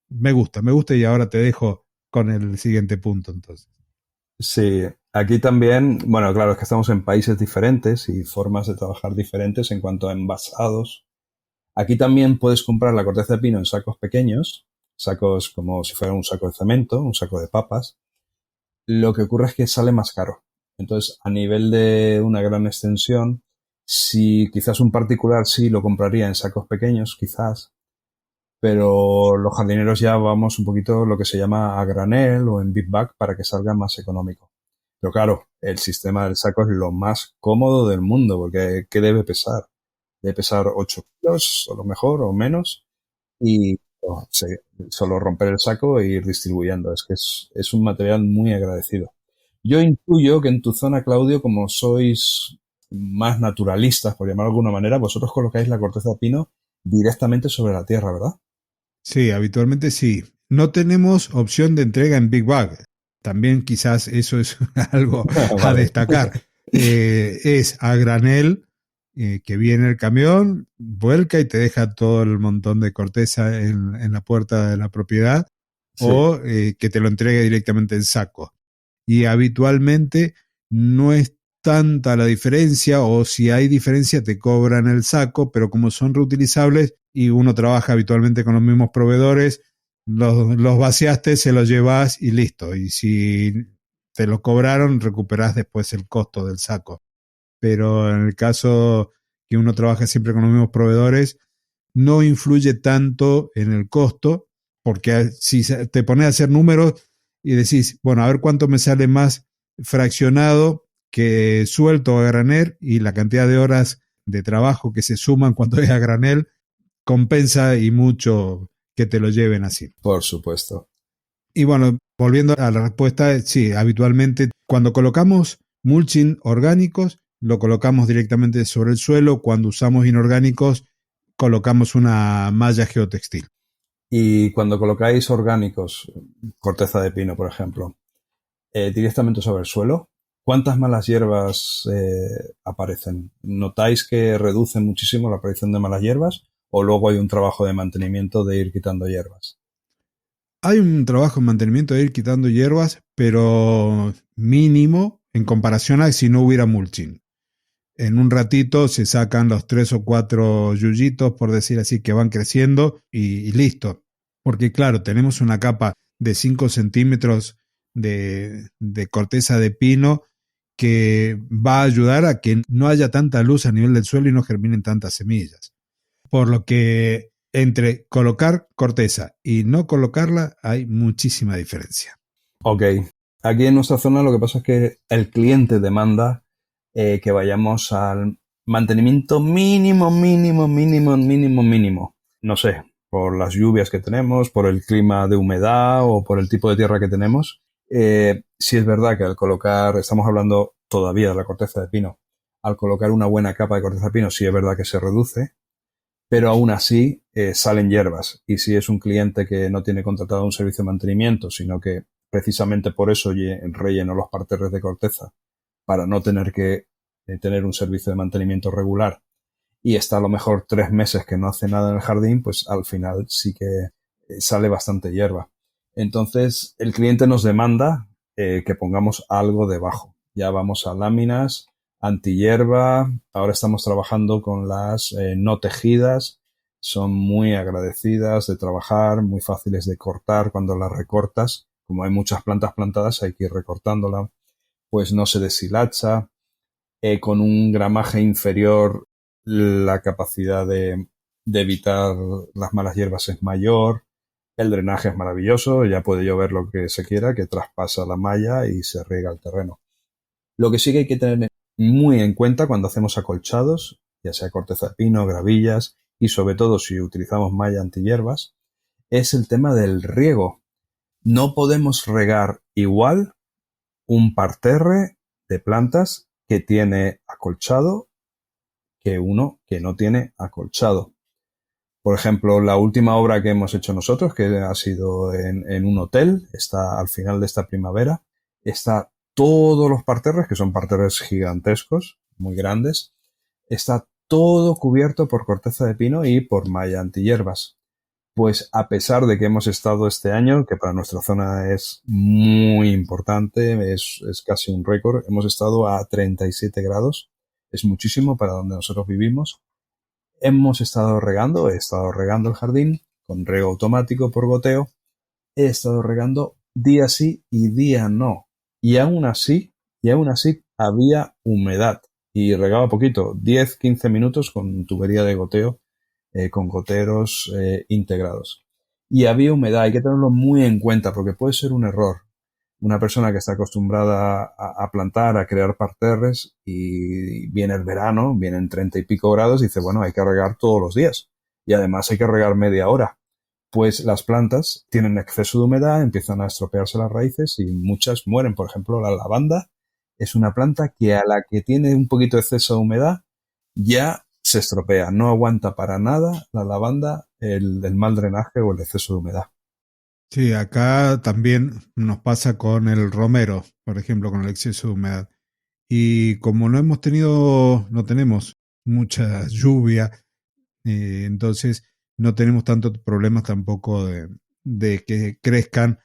me gusta y ahora te dejo con el siguiente punto entonces. Sí, aquí también, bueno, claro, es que estamos en países diferentes y formas de trabajar diferentes en cuanto a envasados. Aquí también puedes comprar la corteza de pino en sacos pequeños, sacos como si fuera un saco de cemento, un saco de papas. Lo que ocurre es que sale más caro. Entonces, a nivel de una gran extensión, si quizás un particular sí lo compraría en sacos pequeños, quizás, pero los jardineros ya vamos un poquito lo que se llama a granel o en big bag para que salga más económico. Pero claro, el sistema del saco es lo más cómodo del mundo, porque ¿qué debe pesar? Debe pesar 8 kilos, a lo mejor, o menos, y solo romper el saco e ir distribuyendo. Es que es un material muy agradecido. Yo intuyo que en tu zona, Claudio, como sois más naturalistas, por llamarlo de alguna manera, vosotros colocáis la corteza de pino directamente sobre la tierra, ¿verdad? Sí, habitualmente sí. No tenemos opción de entrega en Big Bag. También quizás eso es algo a Vale. destacar. Es a granel que viene el camión, vuelca y te deja todo el montón de corteza en la puerta de la propiedad Sí. o que te lo entregue directamente en saco. Y habitualmente no es tanta la diferencia o si hay diferencia te cobran el saco, pero como son reutilizables y uno trabaja habitualmente con los mismos proveedores, los vaciaste, se los llevas y listo. Y si te lo cobraron, recuperás después el costo del saco. Pero en el caso que uno trabaja siempre con los mismos proveedores, no influye tanto en el costo, porque si te pones a hacer números y decís, bueno, a ver cuánto me sale más fraccionado que suelto a granel y la cantidad de horas de trabajo que se suman cuando es a granel, compensa y mucho que te lo lleven así. Por supuesto. Y bueno, volviendo a la respuesta, sí, habitualmente cuando colocamos mulching orgánicos, lo colocamos directamente sobre el suelo. Cuando usamos inorgánicos, colocamos una malla geotextil. Y cuando colocáis orgánicos, corteza de pino, por ejemplo, directamente sobre el suelo, ¿cuántas malas hierbas aparecen? ¿Notáis que reducen muchísimo la aparición de malas hierbas? ¿O luego hay un trabajo de mantenimiento de ir quitando hierbas? Hay un trabajo en mantenimiento de ir quitando hierbas, pero mínimo en comparación a si no hubiera mulching. En un ratito se sacan los 3 o 4 yuyitos, por decir así, que van creciendo y listo. Porque claro, tenemos una capa de 5 centímetros de corteza de pino que va a ayudar a que no haya tanta luz a nivel del suelo y no germinen tantas semillas. Por lo que entre colocar corteza y no colocarla hay muchísima diferencia. Ok. Aquí en nuestra zona lo que pasa es que el cliente demanda que vayamos al mantenimiento mínimo, mínimo, mínimo, mínimo, mínimo. No sé, por las lluvias que tenemos, por el clima de humedad o por el tipo de tierra que tenemos. Sí es verdad que al colocar, estamos hablando todavía de la corteza de pino, al colocar una buena capa de corteza de pino sí es verdad que se reduce, pero aún así salen hierbas. Y si es un cliente que no tiene contratado un servicio de mantenimiento, sino que precisamente por eso relleno los parterres de corteza, para no tener que tener un servicio de mantenimiento regular, y está a lo mejor 3 meses que no hace nada en el jardín, pues al final sí que sale bastante hierba. Entonces el cliente nos demanda que pongamos algo debajo. Ya vamos a láminas antihierba. Ahora estamos trabajando con las no tejidas. Son muy agradecidas de trabajar, muy fáciles de cortar cuando las recortas. Como hay muchas plantas plantadas, hay que ir recortándola. Pues no se deshilacha. Con un gramaje inferior, la capacidad de evitar las malas hierbas es mayor. El drenaje es maravilloso, ya puede llover lo que se quiera, que traspasa la malla y se riega el terreno. Lo que sí que hay que tener muy en cuenta cuando hacemos acolchados, ya sea corteza de pino, gravillas y sobre todo si utilizamos malla antihierbas, es el tema del riego. No podemos regar igual un parterre de plantas que tiene acolchado que uno que no tiene acolchado. Por ejemplo, la última obra que hemos hecho nosotros, que ha sido en un hotel, está al final de esta primavera, está todos los parterres, que son parterres gigantescos, muy grandes, está todo cubierto por corteza de pino y por malla antihierbas. Pues a pesar de que hemos estado este año, que para nuestra zona es muy importante, es casi un récord, hemos estado a 37 grados, es muchísimo para donde nosotros vivimos. Hemos estado regando, he estado regando el jardín con riego automático por goteo, he estado regando día sí y día no. Y aún así había humedad y regaba poquito, 10-15 minutos con tubería de goteo, con goteros integrados. Y había humedad, hay que tenerlo muy en cuenta porque puede ser un error. Una persona que está acostumbrada a plantar, a crear parterres y viene el verano, vienen 30 y pico grados y dice, bueno, hay que regar todos los días y además hay que regar media hora. Pues las plantas tienen exceso de humedad, empiezan a estropearse las raíces y muchas mueren. Por ejemplo, la lavanda es una planta que a la que tiene un poquito de exceso de humedad ya se estropea, no aguanta para nada la lavanda el mal drenaje o el exceso de humedad. Sí, acá también nos pasa con el romero, por ejemplo, con el exceso de humedad. Y como no tenemos mucha lluvia, entonces no tenemos tantos problemas tampoco de que crezcan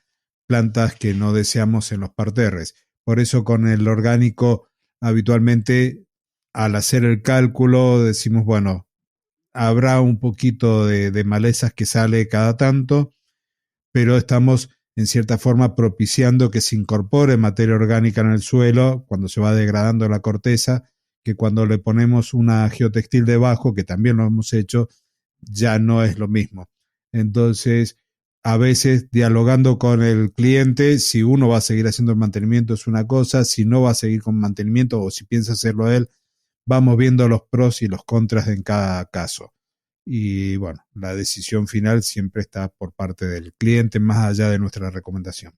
plantas que no deseamos en los parterres. Por eso con el orgánico, habitualmente al hacer el cálculo decimos, bueno, habrá un poquito de malezas que sale cada tanto, pero estamos en cierta forma propiciando que se incorpore materia orgánica en el suelo cuando se va degradando la corteza, que cuando le ponemos una geotextil debajo, que también lo hemos hecho, ya no es lo mismo. Entonces, a veces dialogando con el cliente, si uno va a seguir haciendo el mantenimiento es una cosa, si no va a seguir con mantenimiento o si piensa hacerlo él, vamos viendo los pros y los contras en cada caso. Y bueno, la decisión final siempre está por parte del cliente más allá de nuestra recomendación.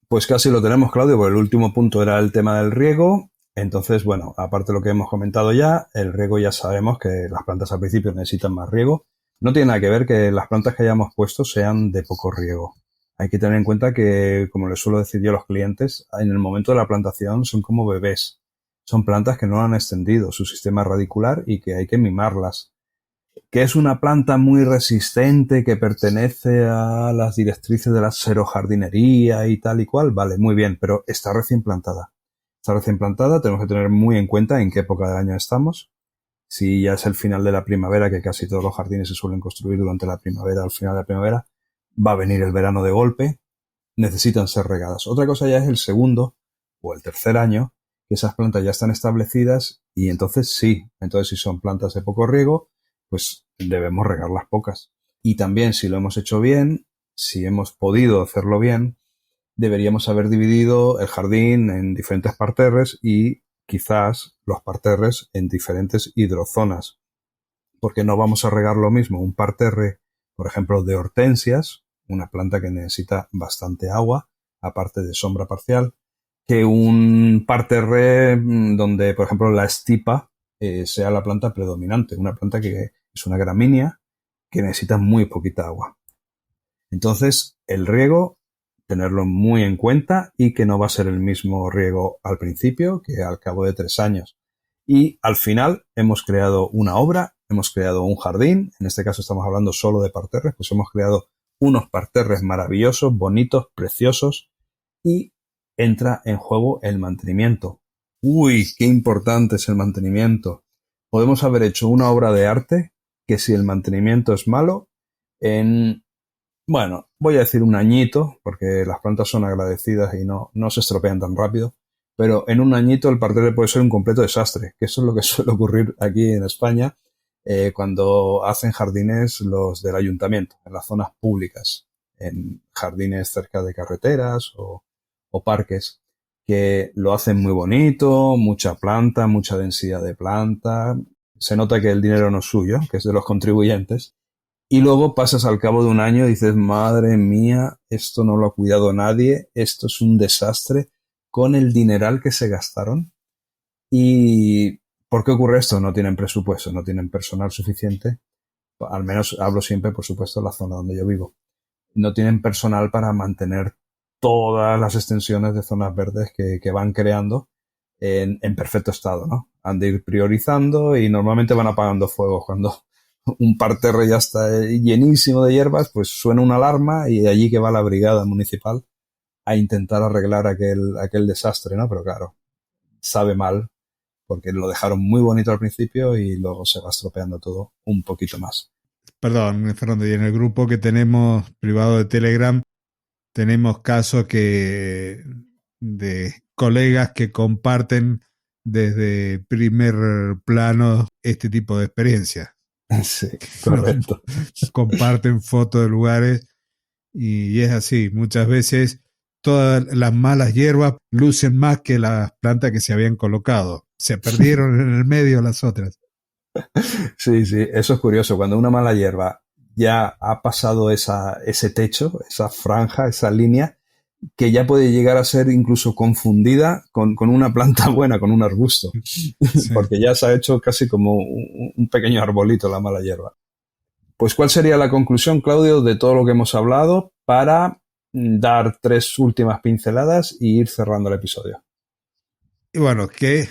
Pues casi lo tenemos, Claudio, porque el último punto era el tema del riego. Entonces, bueno, aparte de lo que hemos comentado ya, el riego ya sabemos que las plantas al principio necesitan más riego. No tiene nada que ver que las plantas que hayamos puesto sean de poco riego. Hay que tener en cuenta que, como les suelo decir yo a los clientes, en el momento de la plantación son como bebés. Son plantas que no han extendido su sistema radicular y que hay que mimarlas. Que es una planta muy resistente que pertenece a las directrices de la xerojardinería y tal y cual, vale, muy bien, pero está recién plantada. Está recién plantada, tenemos que tener muy en cuenta en qué época del año estamos. Si ya es el final de la primavera, que casi todos los jardines se suelen construir durante la primavera, al final de la primavera, va a venir el verano de golpe, necesitan ser regadas. Otra cosa ya es el segundo o el tercer año, que esas plantas ya están establecidas y entonces sí, entonces si son plantas de poco riego, pues debemos regarlas pocas. Y también si lo hemos hecho bien, si hemos podido hacerlo bien, deberíamos haber dividido el jardín en diferentes parterres y quizás los parterres en diferentes hidrozonas. Porque no vamos a regar lo mismo un parterre, por ejemplo, de hortensias, una planta que necesita bastante agua, aparte de sombra parcial, que un parterre donde, por ejemplo, la estipa sea la planta predominante, una planta que es una gramínea que necesita muy poquita agua. Entonces, el riego, tenerlo muy en cuenta y que no va a ser el mismo riego al principio que al cabo de 3 años. Y al final hemos creado una obra, hemos creado un jardín, en este caso estamos hablando solo de parterres, pues hemos creado unos parterres maravillosos, bonitos, preciosos y entra en juego el mantenimiento. Uy, qué importante es el mantenimiento. Podemos haber hecho una obra de arte que si el mantenimiento es malo, en, bueno, voy a decir un añito, porque las plantas son agradecidas y no se estropean tan rápido, pero en un añito el parterre puede ser un completo desastre, que eso es lo que suele ocurrir aquí en España cuando hacen jardines los del ayuntamiento, en las zonas públicas, en jardines cerca de carreteras o parques, que lo hacen muy bonito, mucha planta, mucha densidad de planta. Se nota que el dinero no es suyo, que es de los contribuyentes. Y luego pasas al cabo de un año y dices, madre mía, esto no lo ha cuidado nadie, esto es un desastre con el dineral que se gastaron. ¿Y por qué ocurre esto? No tienen presupuesto, no tienen personal suficiente. Al menos hablo siempre, por supuesto, de la zona donde yo vivo. No tienen personal para mantener todas las extensiones de zonas verdes que van creando en perfecto estado, ¿no? Han de ir priorizando y normalmente van apagando fuegos. Cuando un parterre ya está llenísimo de hierbas, pues suena una alarma y de allí que va la brigada municipal a intentar arreglar aquel desastre, ¿no? Pero claro, sabe mal porque lo dejaron muy bonito al principio y luego se va estropeando todo un poquito más. Perdón, Fernando, y en el grupo que tenemos privado de Telegram tenemos casos de colegas que comparten desde primer plano este tipo de experiencias. Sí, correcto. Comparten fotos de lugares y es así. Muchas veces todas las malas hierbas lucen más que las plantas que se habían colocado. Se perdieron en el medio las otras. Sí, sí, eso es curioso. Cuando una mala hierba ya ha pasado ese techo, esa franja, esa línea, que ya puede llegar a ser incluso confundida con una planta buena, con un arbusto, Sí. porque ya se ha hecho casi como un pequeño arbolito la mala hierba. Pues, ¿cuál sería la conclusión, Claudio, de todo lo que hemos hablado para dar 3 últimas pinceladas y ir cerrando el episodio? Y bueno, que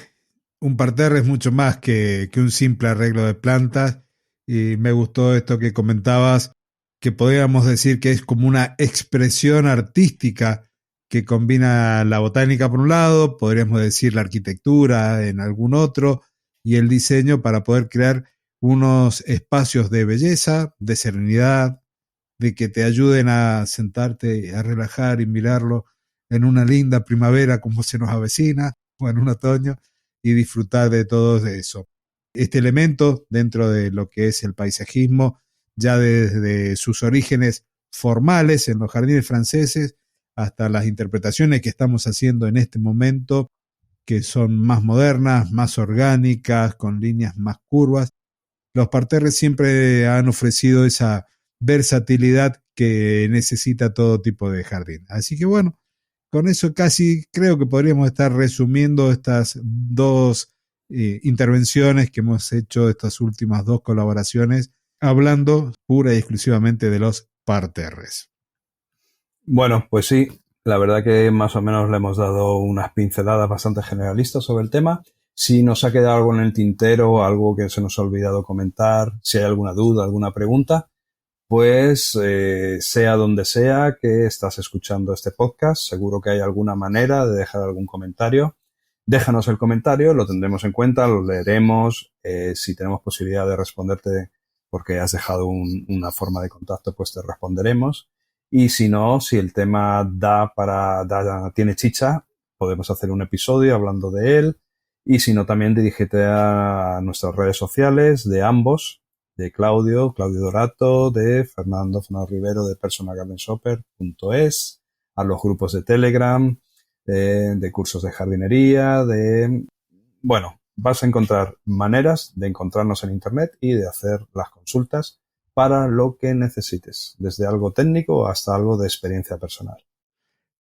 un parterre es mucho más que un simple arreglo de plantas y me gustó esto que comentabas, que podríamos decir que es como una expresión artística que combina la botánica por un lado, podríamos decir la arquitectura en algún otro y el diseño para poder crear unos espacios de belleza, de serenidad, de que te ayuden a sentarte, a relajar y mirarlo en una linda primavera como se nos avecina o en un otoño y disfrutar de todo eso. Este elemento dentro de lo que es el paisajismo, ya desde sus orígenes formales en los jardines franceses hasta las interpretaciones que estamos haciendo en este momento, que son más modernas, más orgánicas, con líneas más curvas. Los parterres siempre han ofrecido esa versatilidad que necesita todo tipo de jardín. Así que bueno, con eso casi creo que podríamos estar resumiendo estas dos intervenciones que hemos hecho, estas últimas dos colaboraciones, hablando pura y exclusivamente de los parterres. Bueno, pues sí, la verdad que más o menos le hemos dado unas pinceladas bastante generalistas sobre el tema. Si nos ha quedado algo en el tintero, algo que se nos ha olvidado comentar, si hay alguna duda, alguna pregunta, pues sea donde sea que estás escuchando este podcast, seguro que hay alguna manera de dejar algún comentario. Déjanos el comentario, lo tendremos en cuenta, lo leeremos. Si tenemos posibilidad de responderte porque has dejado una forma de contacto, pues te responderemos. Y si no, si el tema tiene chicha, podemos hacer un episodio hablando de él. Y si no, también dirígete a nuestras redes sociales de ambos, de Claudio Dorato, de Fernando Rivero de personalgardenshopper.es, a los grupos de Telegram, de cursos de jardinería, bueno, vas a encontrar maneras de encontrarnos en Internet y de hacer las consultas para lo que necesites, desde algo técnico hasta algo de experiencia personal.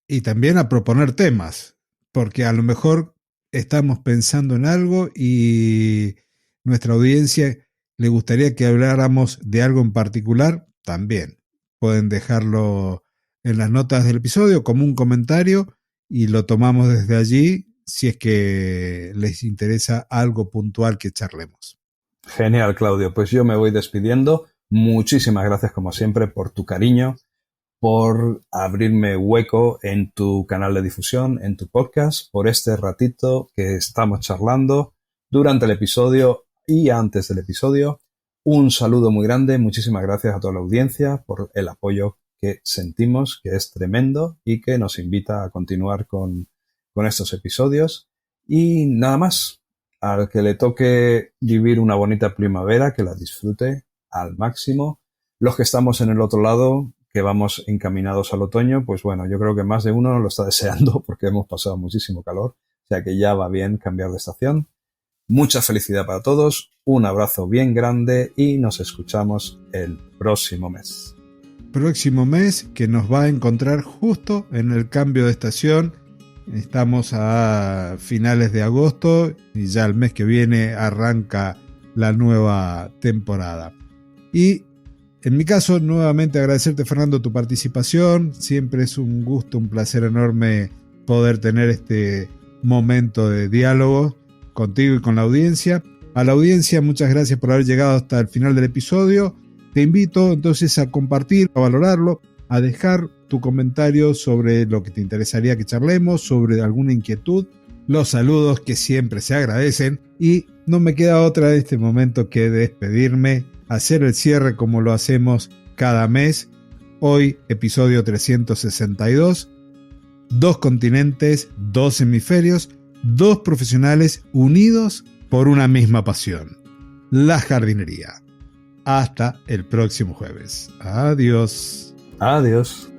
Y también a proponer temas, porque a lo mejor estamos pensando en algo y nuestra audiencia le gustaría que habláramos de algo en particular, también pueden dejarlo en las notas del episodio como un comentario y lo tomamos desde allí si es que les interesa algo puntual que charlemos. Genial, Claudio. Pues yo me voy despidiendo. Muchísimas gracias, como siempre, por tu cariño, por abrirme hueco en tu canal de difusión, en tu podcast, por este ratito que estamos charlando durante el episodio y antes del episodio. Un saludo muy grande, muchísimas gracias a toda la audiencia por el apoyo que sentimos, que es tremendo y que nos invita a continuar con estos episodios. Y nada más, al que le toque vivir una bonita primavera, que la disfrute al máximo. Los que estamos en el otro lado, que vamos encaminados al otoño, pues bueno, yo creo que más de uno lo está deseando porque hemos pasado muchísimo calor, o sea que ya va bien cambiar de estación. Mucha felicidad para todos, un abrazo bien grande y nos escuchamos el próximo mes. Próximo mes que nos va a encontrar justo en el cambio de estación. Estamos a finales de agosto y ya el mes que viene arranca la nueva temporada. Y en mi caso, nuevamente agradecerte, Fernando, tu participación. Siempre es un gusto, un placer enorme poder tener este momento de diálogo contigo y con la audiencia. A la audiencia, muchas gracias por haber llegado hasta el final del episodio. Te invito entonces a compartir, a valorarlo, a dejar tu comentario sobre lo que te interesaría que charlemos, sobre alguna inquietud, los saludos que siempre se agradecen, y no me queda otra en este momento que despedirme, hacer el cierre como lo hacemos cada mes. Hoy, episodio 362, 2 continentes, 2 hemisferios, 2 profesionales unidos por una misma pasión, la jardinería. Hasta el próximo jueves. Adiós. Adiós.